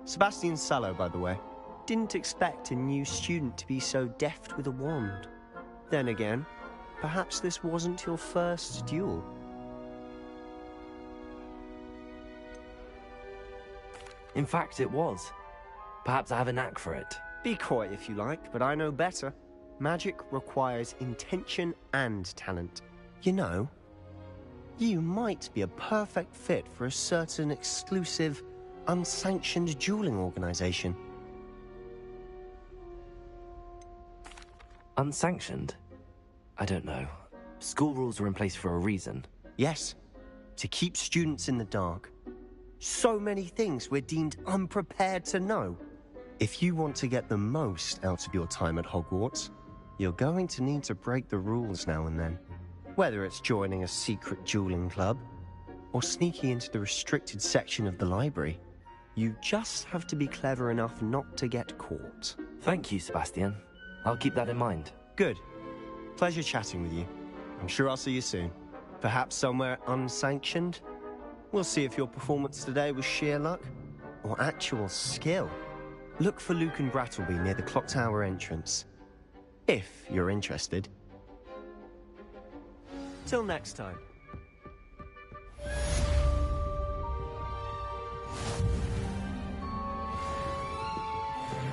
Sebastian Sallow, by the way. Didn't expect a new student to be so deft with a wand. Then again, perhaps this wasn't your first duel. In fact, it was. Perhaps I have a knack for it. Be coy if you like, but I know better. Magic requires intention and talent. You know, you might be a perfect fit for a certain exclusive, unsanctioned dueling organization. Unsanctioned? I don't know. School rules are in place for a reason. Yes, to keep students in the dark. So many things we're deemed unprepared to know. If you want to get the most out of your time at Hogwarts, you're going to need to break the rules now and then. Whether it's joining a secret dueling club, or sneaking into the restricted section of the library, you just have to be clever enough not to get caught. Thank you, Sebastian. I'll keep that in mind. Good. Pleasure chatting with you. I'm sure I'll see you soon. Perhaps somewhere unsanctioned? We'll see if your performance today was sheer luck or actual skill. Look for Luke and Brattleby near the clock tower entrance, if you're interested. Till next time.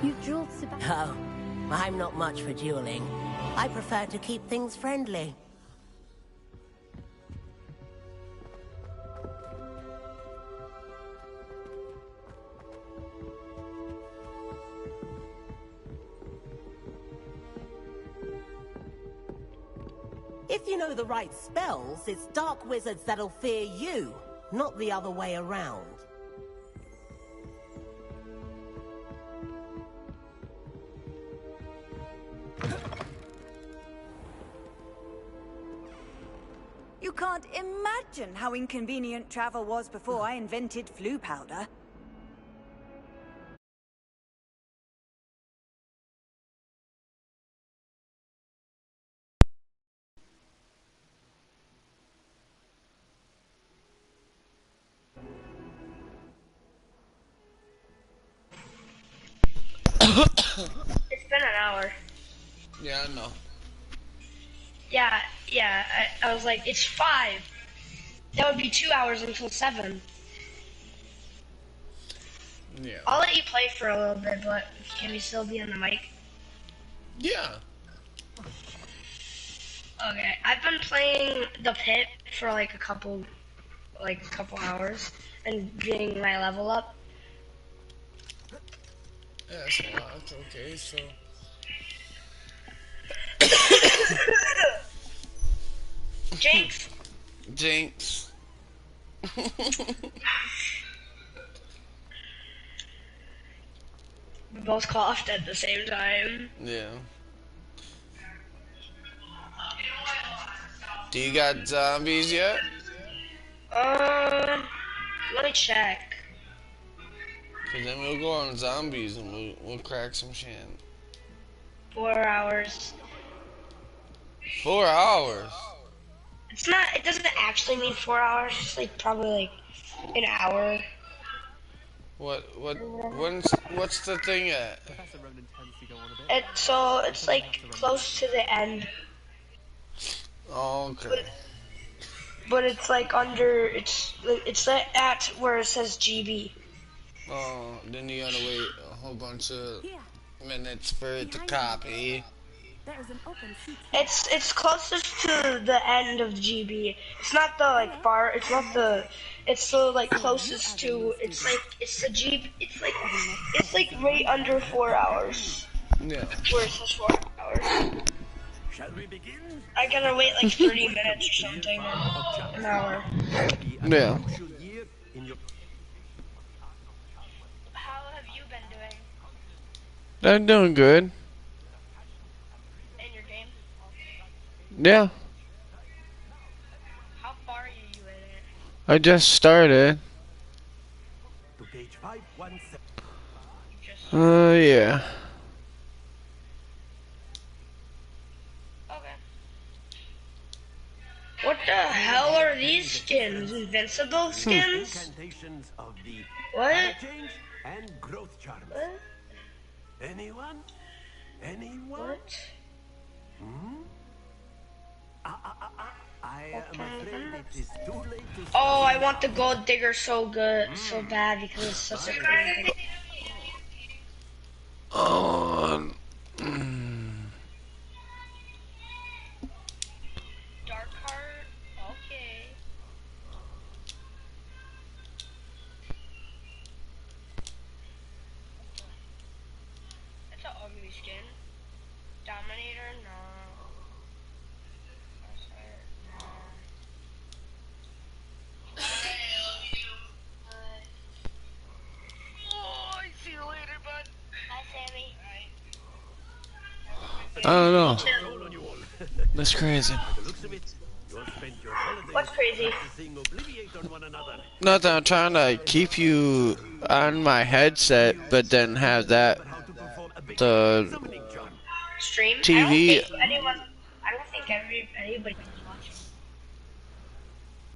You jeweled Sebastian. Oh, I'm not much for dueling. I prefer to keep things friendly. If you know the right spells, it's dark wizards that'll fear you, not the other way around. You can't imagine how inconvenient travel was before I invented flu powder. It's been an hour. Yeah, I know. Yeah, I was like, it's 5. That would be 2 hours until 7. Yeah. I'll let you play for a little bit, but can we still be on the mic? Yeah. Okay, I've been playing the pit for like a couple hours and getting my level up. Yeah, that's a lot. Okay, so. Jinx. Jinx. We both coughed at the same time. Yeah. Do you got zombies yet? Let me check. Cause then we'll go on zombies and we'll crack some shit. 4 hours. 4 hours. It's not. It doesn't actually mean 4 hours. It's like probably like an hour. What's the thing at? It's like close to the end. Oh, okay. But it's like under. It's at where it says GB. Oh, then you gotta wait a whole bunch of minutes for it to copy. It's closest to the end of GB. It's not the like far. It's not the. It's the like closest to. It's the GB. It's like right under 4 hours. Yeah. Where it says 4 hours. Shall we begin? I gotta wait like 30 minutes or something. An hour. Yeah. How have you been doing? I'm doing good. In your game? Yeah. How far are you in it? I just started. Yeah. Okay. What the hell are these skins? Invincible skins? What? And growth charms. What? Anyone? What? I am afraid it is too late to... Oh, I want the gold digger so bad because it's such a cool thing. Oh. Dark heart? Okay. That's an ugly skin. Dominator? No. Crossfire. I don't know. That's crazy. What's crazy? Not that I'm trying to keep you on my headset, but then have that the Stream? TV. I don't think anybody's watching.